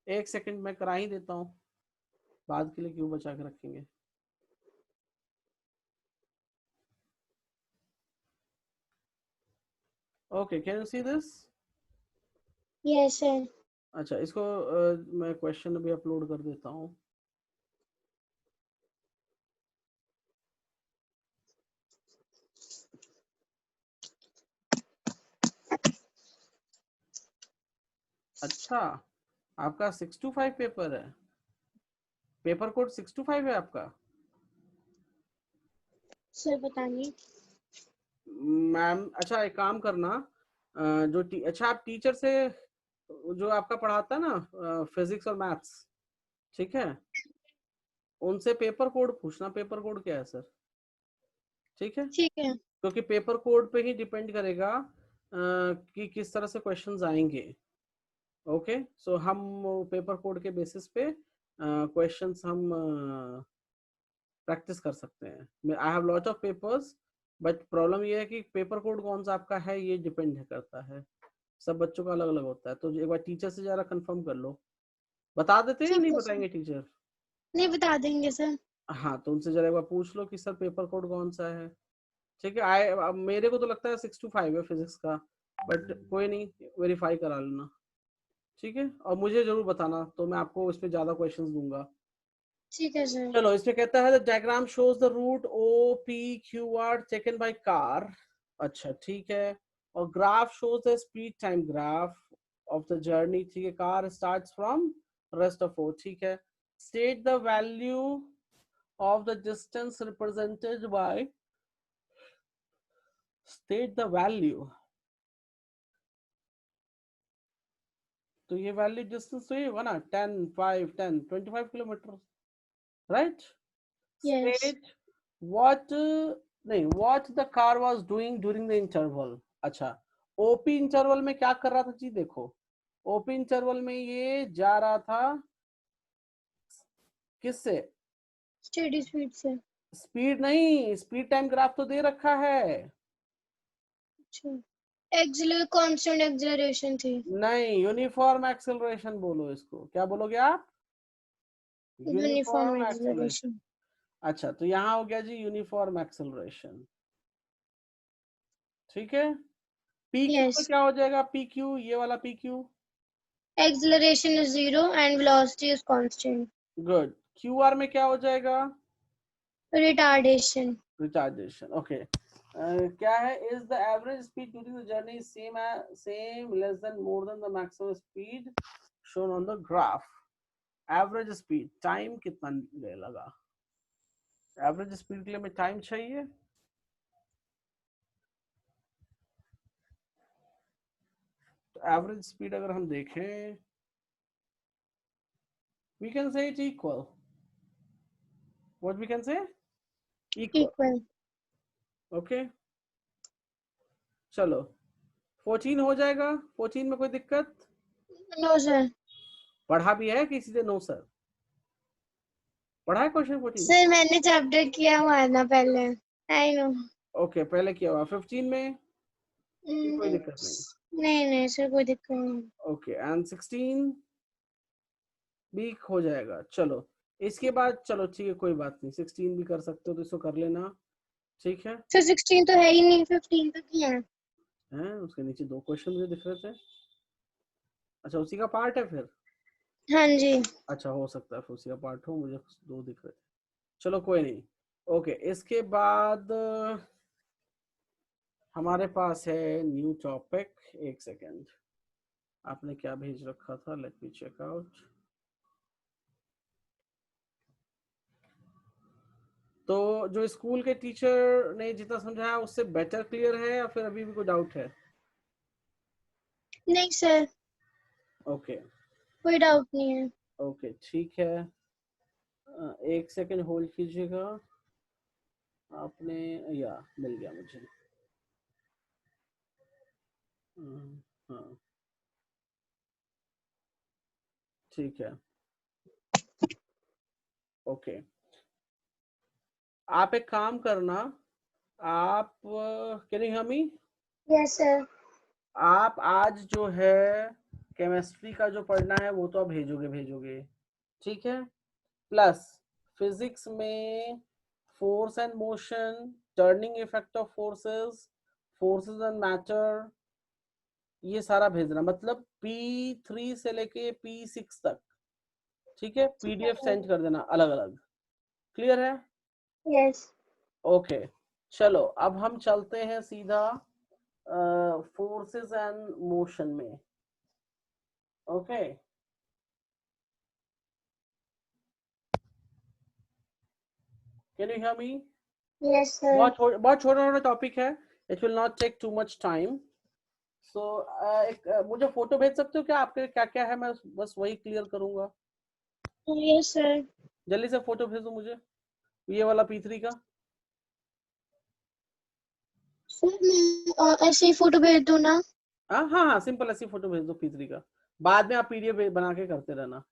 एक सेकंड मैं करा ही देता हूँ, बाद के लिए क्यों बचा के रखेंगे। Okay, can you see this? Yes sir। अच्छा, इसको मैं क्वेश्चन अभी अपलोड कर देता हूँ। अच्छा, आपका 6 to 5 पेपर है, पेपर कोड 6 to 5 है आपका? सर पता नहीं। मैम, अच्छा एक काम करना, अच्छा आप टीचर से जो आपका पढ़ाता है ना फिजिक्स और मैथ्स, ठीक है, उनसे पेपर कोड पूछना, पेपर कोड क्या है सर, ठीक है? ठीक है। क्योंकि पेपर कोड पे ही डिपेंड करेगा कि किस तरह से क्वेश्चंस आएंगे। ओके, सो हम पेपर कोड के बेसिस पे क्वेश्चंस हम प्रैक्टिस कर सकते हैं। I have lot of papers, but problem ये है कि पेपर कोड कौन सा आपका है ये डिपेंड करता है, सब बच्चों का अलग अलग होता है। तो एक बार टीचर से जरा कंफर्म कर लो, बता देते हैं या ठीक नहीं है सर। बताएंगे टीचर? नहीं बता देंगे सर। हाँ, तो उनसे जरा एक बार पूछ लो कि सर पेपर कोड कौन सा है, ठीक है? मेरे को तो लगता है 6 to 5 है फिजिक्स का, बट कोई नहीं, वेरीफाई करा लेना, ठीक है? और मुझे जरूर बताना, तो मैं आपको इस पे ज्यादा क्वेश्चंस दूंगा। ठीक है सर। चलो, इसमें कहता है the diagram shows the route O P Q R taken by car. अच्छा ठीक है, और graph shows the speed time graph of the journey, ठीक है? Car starts from rest of O, ठीक है? State the value of the distance represented by, state the value, तो ये वैल्यू डिस्टेंस तो ये होगा ना, 10, 5, 10, 25 kilometre, right? Yes. State what नहीं, what the car was doing during the interval. अच्छा, OP इंटरवल में क्या कर रहा था जी, देखो OP इंटरवल में ये जा रहा था किससे, स्टेडी स्पीड से। स्पीड नहीं, स्पीड टाइम ग्राफ तो दे रखा है। अच्छा, कांस्टेंट एक्सेलरेशन थी। नहीं, यूनिफॉर्म एक्सेलरेशन बोलो इसको, क्या बोलोगे आप, यूनिफॉर्म यूनिफॉर्म एक्सेलरेशन। एक्सेलरेशन। अच्छा, तो यहाँ हो गया जी यूनिफॉर्म एक्सेलरेशन, ठीक है। पी क्यू में यस, क्या हो जाएगा, पी क्यू, ये वाला P Q, acceleration is 0 and velocity is constant. Good. Q R में क्या हो जाएगा, रिटार्डेशन। Retardation, okay. क्या है, is the average speed during the journey same less than more than the maximum speed shown on the graph. Average speed time कितना लगा, average speed के लिए हमें टाइम चाहिए, तो एवरेज स्पीड अगर हम देखें, we can say it equal, what we can say, equal, equal. Okay. चलो 14 हो जाएगा, 14 में कोई दिक्कत, नो सर। पढ़ा भी है कि सीधे नो सर, पढ़ा है क्वेश्चन 14, सर मैंने चैप्टर किया हुआ है ना पहले। I know. ओके पहले किया हुआ, 15 में कोई दिक्कत नहीं, नहीं नहीं सर, कोई दिक्कत नहीं। ओके, एंड 16 भी हो जाएगा। चलो इसके बाद, चलो ठीक है कोई बात नहीं, 16 भी कर सकते हो तो इसको कर लेना, ठीक है। सर 16 तो है ही नहीं, 15 तो किया है। हैं, उसके नीचे दो क्वेश्चन मुझे दिख रहे थे, अच्छा उसी का पार्ट है फिर, हाँ जी। अच्छा हो सकता है फिर उसी का पार्ट हो, मुझे दो दिख रहे थे, चलो कोई नहीं। ओके, इसके बाद हमारे पास है न्यू टॉपिक, एक सेकेंड, आपने क्या भेज रखा था, लेट मी चेक आउट। तो जो स्कूल के टीचर ने जितना समझाया उससे बेटर क्लियर है या फिर अभी भी कोई डाउट है, नहीं सर, ओके, कोई डाउट नहीं है। ओके ठीक है। एक सेकेंड होल्ड कीजिएगा, आपने, या मिल गया मुझे, हाँ ठीक है, ओके। आप एक काम करना, आप can you hear me, yes sir. आप आज जो है केमिस्ट्री का जो पढ़ना है वो तो आप भेजोगे भेजोगे, ठीक है, प्लस फिजिक्स में force and motion, turning effect of forces, forces and matter, ये सारा भेजना, मतलब P3 से लेके P6 तक, ठीक है, पीडीएफ सेंड कर देना अलग अलग, क्लियर है, यस। ओके। चलो अब हम चलते हैं सीधा फोर्सेस एंड मोशन में, okay, can you hear me, yes sir. बहुत छोटा छोटा टॉपिक है, it will not take too much time, so एक मुझे फोटो भेज सकते हो क्या, आपके क्या क्या है, मैं बस वही क्लियर करूंगा, यस सर। जल्दी से फोटो भेज दो मुझे, ये वाला P3 का, सर मैं ऐसे ही फोटो भेज दूँ ना? हाँ हाँ हाँ, सिंपल ऐसी फोटो भेज दो P3 का, बाद में आप पीडीएफ बना के करते रहना,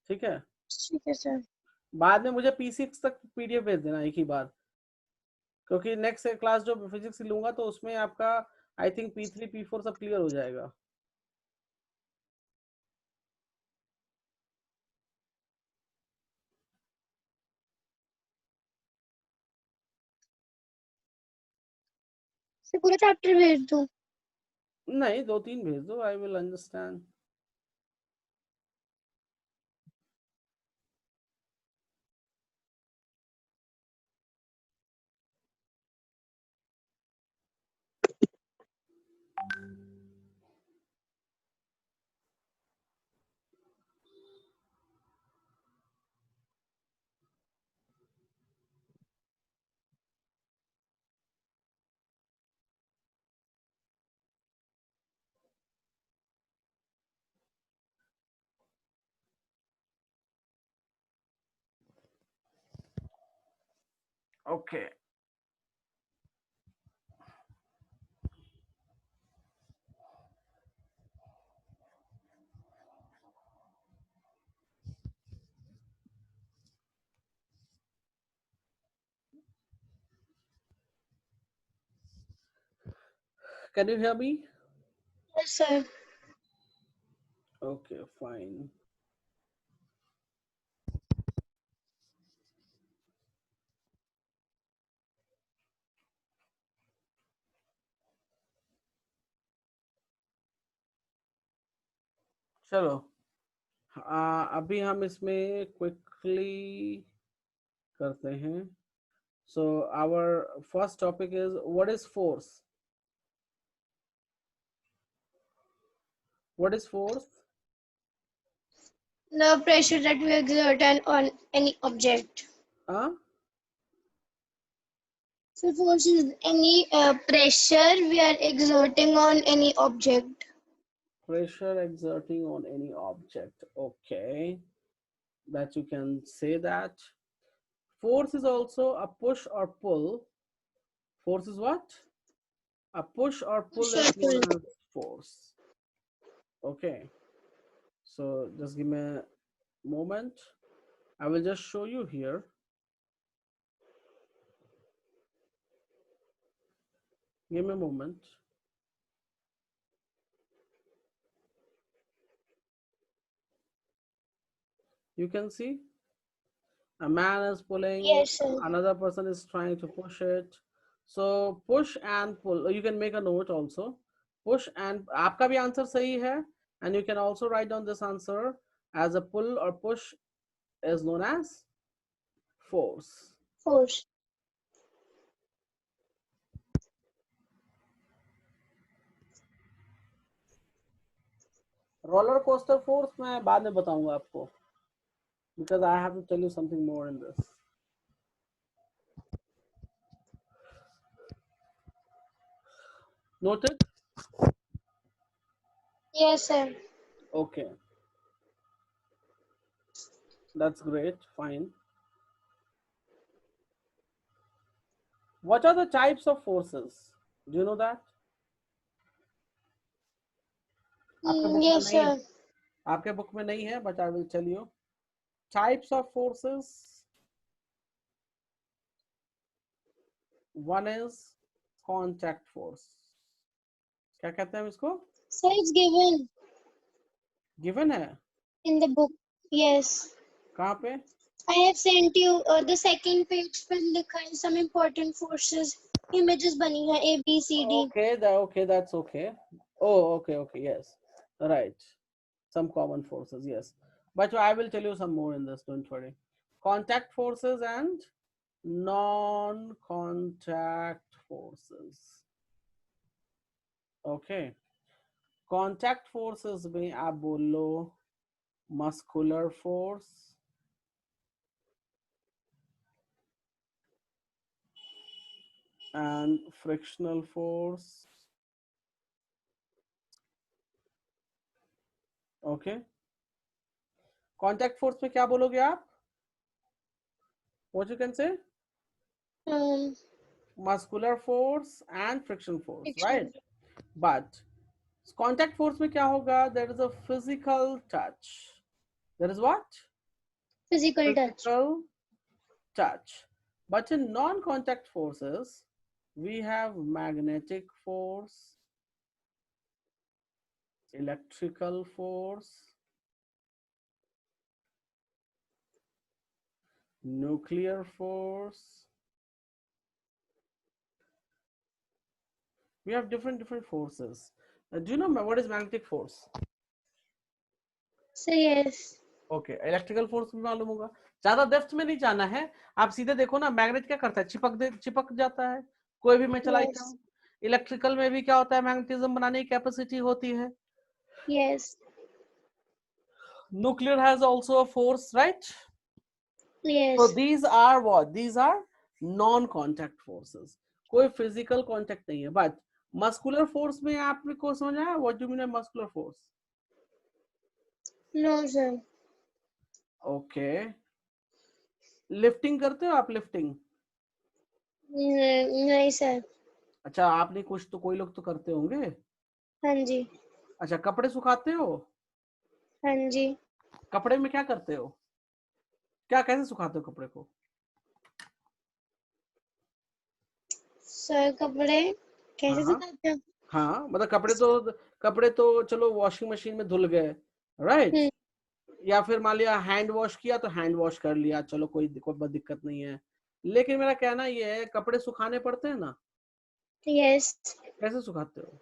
ठीक है, ठीक है सर। बाद में मुझे P6 तक पीडीएफ भेज देना एक ही बार, क्योंकि नेक्स्ट क्लास जो फिजिक्स लूंगा तो उसमें आपका आई थिंक P3 P4 सब क्लियर हो जाएगा, सर पूरा चैप्टर भेज दूँ? नहीं दो तीन भेज दो, I will understand, okay. Can you hear me? Yes, sir. Okay, fine. चलो अभी हम इसमें क्विकली करते हैं. So our first topic is, what is force? What is force? The pressure that we exert on any object. Huh? So force is any pressure we are exerting on any object. Pressure exerting on any object. Okay, that you can say that. Force is also a push or pull. Force is what? A push or pull is known Circle. as force. Okay, so just give me a moment. I will just show you here. Give me a moment. You can see a man is pulling, Yes, sir. another person is trying to push it. So push and pull. You can make a note also. Push and आपका भी answer सही है. And you can also write down this answer as a pull or push is known as force. Force. Roller coaster force मैं बाद में बताऊंगा आपको, because I have to tell you something more in this. Noted? Yes, sir. Okay. That's great. Fine. What are the types of forces? Do you know that? आपके book में Yes, नहीं, sir. आपके book में नहीं है, but I will tell you. Types of forces. One is contact force. क्या कहते हैं हम इसको? Sir, it's given Given है. in the book. Yes. कहाँ पे? I have sent you the second page पर लिखा है some important forces. Images बनी है A, B, C, D. Okay, that's okay. Oh, okay, yes. Right. Some common forces, yes. But I will tell you some more in this, don't worry. Contact forces and non-contact forces. Okay. Contact forces में आप बोल लो muscular force, and frictional force. Okay. Contact force में क्या बोलोगे आप? What you can say? Muscular force and friction force, right? But contact force में क्या होगा? There is a physical touch. There is what? Physical touch. Physical touch. But in non-contact forces, we have magnetic force, electrical force, nuclear force. We have different forces. Do you know what is magnetic force? So yes. Okay, electrical force भी मालूम होगा. ज्यादा depth में नहीं जाना है, आप सीधे देखो ना, मैग्नेट क्या करता है? चिपक जाता है कोई भी मेटल आइटम. इलेक्ट्रिकल में भी क्या होता है? मैग्नेटिज्म बनाने की कैपेसिटी होती है. Yes. Nuclear has also a force, right? Yes. So these are what? These are non-contact forces. कोई physical contact नहीं है. But muscular force में आपको समझ आया? What do you mean by muscular force? No, sir. Okay. Lifting करते हो आप? लिफ्टिंग नहीं सर. अच्छा, आपने कुछ तो, कोई लोग तो करते होंगे. हाँ जी. अच्छा, कपड़े सुखाते हो? हाँ जी. कपड़े में क्या करते हो? क्या, कैसे सुखाते हो कपड़े को? सर कपड़े कैसे हाँ, सुखाते हो? हाँ मतलब कपड़े तो चलो वॉशिंग मशीन में धुल गए, राइट, या फिर मान लिया हैंड वॉश किया तो हैंड वॉश कर लिया, चलो कोई दिक्कत नहीं है। लेकिन मेरा कहना ये है, कपड़े सुखाने पड़ते हैं ना। यस। कैसे सुखाते हो,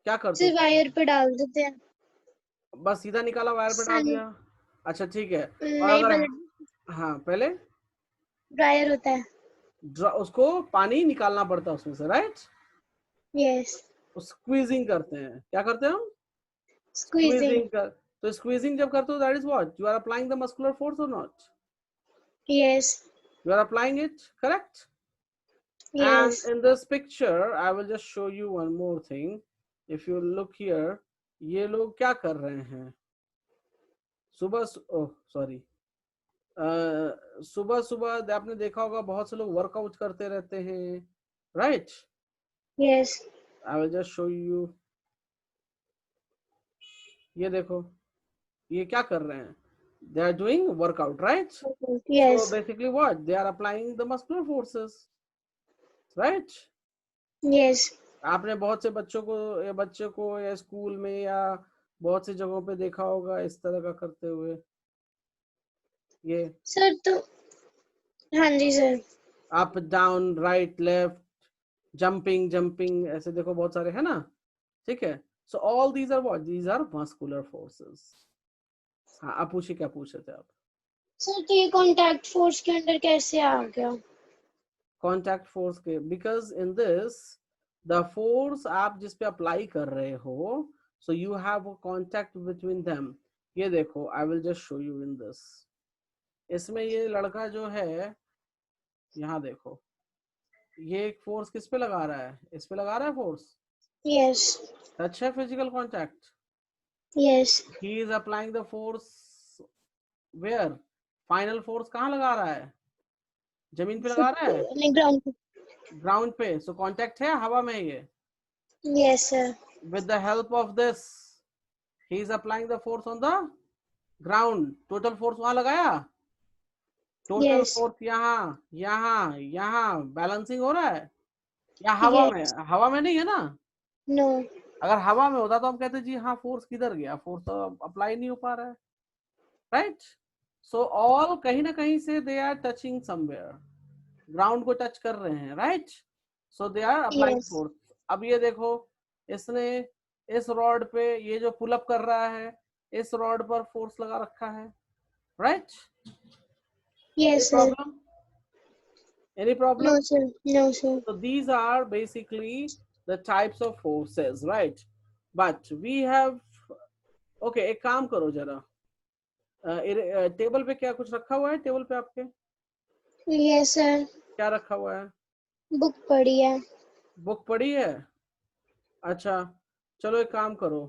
क्या करते हो? सिर्फ वायर पे डाल देते हैं। बस सीधा निकाला वायर पे डाल सन दिया? अच्छा ठीक है। और नहीं, अगर, पहले हाँ पहले ड्रायर होता है। उसको पानी निकालना पड़ता है उसमें से, राइट। यस। स्क्वीजिंग करते हैं, क्या करते हैं हम? स्क्वीजिंग। स्क्वीजिंग कर, तो स्क्वीजिंग जब करते हो that is what you are applying the muscular force और not? Yes. You are applying it, correct? And yes. in this picture, I will just show you one more thing. If you look here, ये लोग क्या कर रहे हैं? Oh sorry, सुबह सुबह आपने देखा होगा बहुत से लोग वर्कआउट करते रहते हैं, right? Yes. I will just show you. ये देखो, ये क्या कर रहे हैं? They are doing workout, right? So yes. basically what? They are applying the muscular forces, right? Yes. आपने बहुत से बच्चों को या स्कूल में या बहुत सी जगहों पे देखा होगा इस तरह का करते हुए, ये सर तो हाँ जी sir. Up down right left, jumping jumping, ऐसे देखो बहुत सारे है ना, ठीक है। So all these are what, these are muscular forces. हाँ आप पूछिए, क्या पूछ रहे थे आप? सर तो ये कॉन्टैक्ट फोर्स के अंडर कैसे आ गया? कॉन्टैक्ट फोर्स के, because in this the force आप जिस पे अप्लाई कर रहे हो, so you have contact between them. ये देखो, I will just show you in this. इसमें ये लड़का जो है, यहाँ देखो, ये एक फोर्स किस पे लगा रहा है? इस पे लगा रहा है फोर्स। यस। टच है, physical contact. Yes. He is applying the force where? Final force कहाँ लगा रहा है? जमीन पे लगा फुट रहा है, नहीं, ग्राउंड पे। ग्राउंड पे। सो कॉन्टैक्ट है हवा में ये। Yes sir. With the help of this he is applying the force on the ground. Total force वहां लगाया, टोटल यस। फोर्स यहाँ यहाँ यहाँ बैलेंसिंग हो रहा है, या हवा में? यस। हवा में नहीं है ना। नो। अगर हवा में होता तो हम कहते जी हाँ फोर्स किधर गया, फोर्स तो अप्लाई नहीं हो पा रहा है, राइट। सो ऑल कहीं ना कहीं से they are touching somewhere, ground को टच कर रहे हैं, right. So they are applying yes. Force. अब ये देखो, इसने इस रॉड पे, ये जो पुल अप कर रहा है, इस रॉड पर फोर्स लगा रखा है, right. Any yes sir. Problem? Any no problem? Sir. No sir. So these are basically the types of forces, right? But we have, okay, एक काम करो जरा, टेबल पे क्या कुछ रखा हुआ है टेबल पे आपके? Yes sir. क्या रखा हुआ है? बुक पढ़ी है। बुक पढ़ी है? अच्छा, चलो एक काम करो,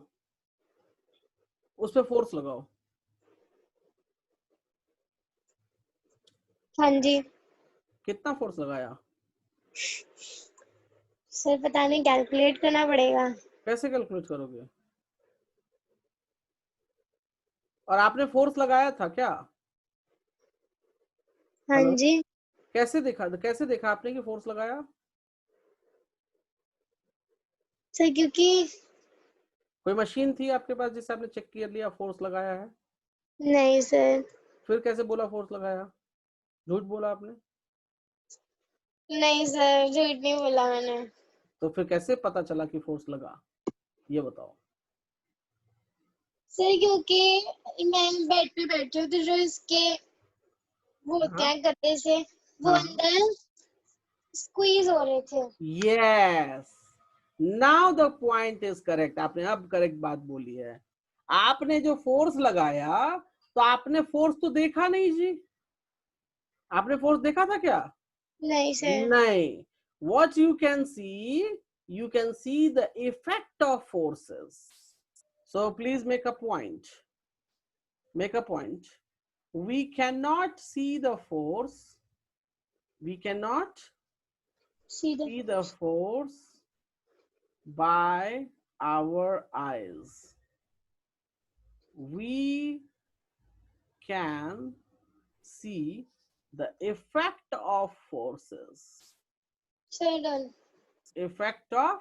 उस पे फोर्स लगाओ। हाँ जी कितना फोर्स लगाया? सर, पता नहीं, कैलकुलेट करना पड़ेगा। कैसे कैलकुलेट करोगे? और आपने फोर्स लगाया था क्या? हाँ हेलो, जी कैसे देखा आपने कि फोर्स लगाया? सर, क्योंकि कोई मशीन थी आपके पास जिससे आपने चेक कर लिया फोर्स लगाया है? नहीं सर। फिर कैसे बोला फोर्स लगाया? झूठ बोला आपने। नहीं सर, झूठ नहीं बोला मैंने। तो फिर कैसे पता चला कि फोर्स लगा, ये बताओ। सर क्योंकि मैं बेड पे बैठी हूँ, तो जो इसके वो होते हाँ हैं गद्दे से, वो हाँ, अंदर स्क्वीज हो रहे थे। Yes, now the point is correct. आपने अब करेक्ट बात बोली है। आपने जो फोर्स लगाया, तो आपने फोर्स तो देखा नहीं जी। आपने फोर्स देखा था क्या? नहीं सर। नहीं। what you can see the effect of forces. So please make a point, make a point. We cannot see the force, we cannot सीधा। see the force by our eyes. We can see the effect of forces. Sir done. effect of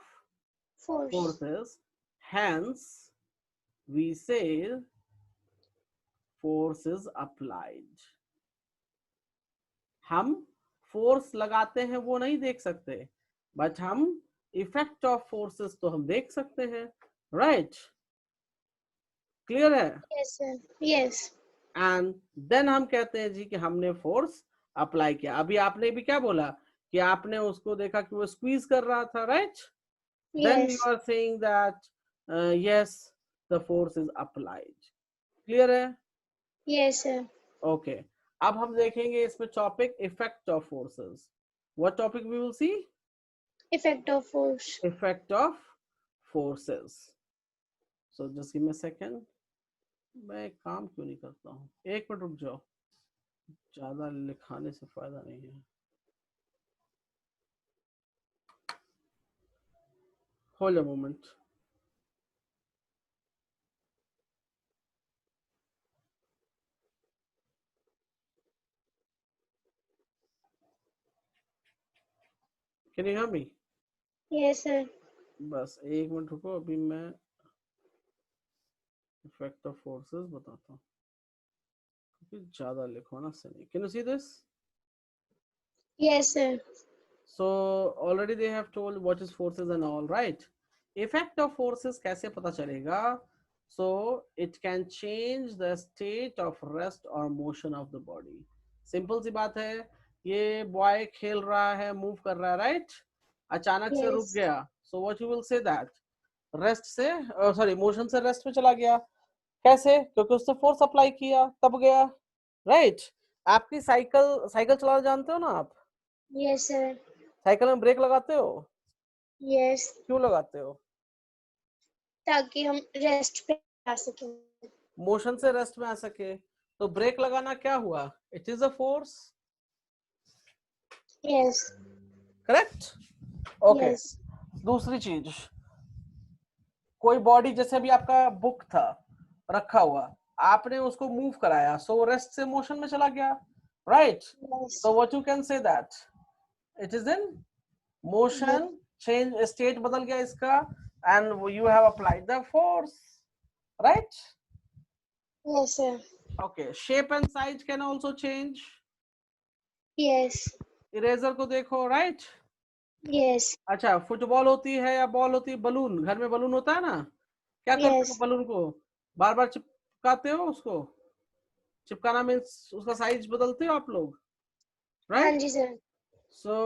Force. forces, hence we say force is applied. हम force लगाते हैं वो नहीं देख सकते, but हम effect of forces तो हम देख सकते हैं, राइट? क्लियर है? Yes, sir. Yes. And then हम कहते हैं जी कि हमने फोर्स अप्लाई किया. अभी आपने भी क्या बोला कि आपने उसको देखा कि वो स्क्वीज कर रहा था, right? Then Yes. You are saying that yes the force is applied. Clear है? Yes, sir. ओके. अब हम देखेंगे इसमें topic effect of forces. What topic we will see? Effect of force. Effect of forces. So just give me a second. मैं काम क्यों नहीं करता हूँ? एक मिनट रुक जाओ, ज्यादा लिखाने से फायदा नहीं है. Hold a moment. Can you hear me? Yes, sir. बस एक मिनट रुको, अभी मैं इफेक्ट ऑफ फोर्सेस बताता हूँ, क्योंकि ज्यादा लिखवाना से नहीं. Can you see this? Yes, sir. So already they have told what is forces and all, right? Effect of forces कैसे पता चलेगा? So it can change the state of rest or motion of the body. Simple सी बात है, ये boy खेल रहा है, move कर रहा है, राइट? अचानक से रुक Yes. गया. So what you will say that rest से सॉरी मोशन से रेस्ट में चला गया. कैसे? क्योंकि उसने फोर्स अप्लाई किया तब गया, राइट? आपकी साइकिल चलाना जानते हो ना आप? Yes, sir. साइकिल में ब्रेक लगाते हो? Yes. क्यों लगाते हो? ताकि हम रेस्ट पे आ सकें. मोशन से रेस्ट में आ सके. तो ब्रेक लगाना क्या हुआ? It is a force, Yes. Correct? Okay. Yes. दूसरी चीज, कोई बॉडी, जैसे भी आपका बुक था रखा हुआ, आपने उसको मूव कराया, सो रेस्ट से मोशन में चला गया, right? Yes. So what you can say that it is in motion, change state बदल गया इसका, and you have applied the force, right? Yes, sir. Okay. Shape and size can also change. Yes. Eraser को देखो, right? Yes. अच्छा, football होती है या ball होती है? बलून, घर में बलून होता है ना, क्या करते Yes. हो? बलून को बार बार चिपकाते हो. उसको चिपकाना मीन्स उसका साइज बदलते हो आप लोग, हाँ राइट? जी sir. So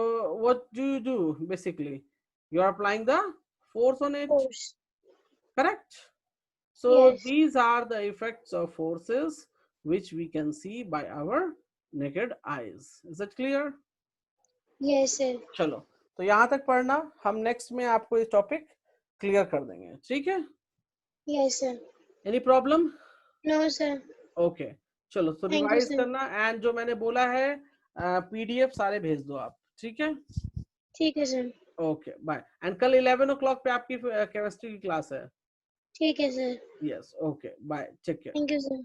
what do you do? Basically you are applying the force on it, Force. correct? So Yes. these are the effects of forces which we can see by our naked eyes. Is that clear? Yes, sir. चलो, तो यहाँ तक पढ़ना, हम next में आपको ये topic clear कर देंगे, ठीक है? Yes, sir. Any problem? No, sir. Okay. चलो, तो Thank you, रिवाइज sir. करना, एंड जो मैंने बोला है पीडीएफ सारे भेज दो आप, ठीक है? ठीक है सर. Okay, bye. एंड कल 11 o'clock पे आपकी केमिस्ट्री की क्लास है. ठीक है sir. Yes, okay, bye, take care. Thank you, sir.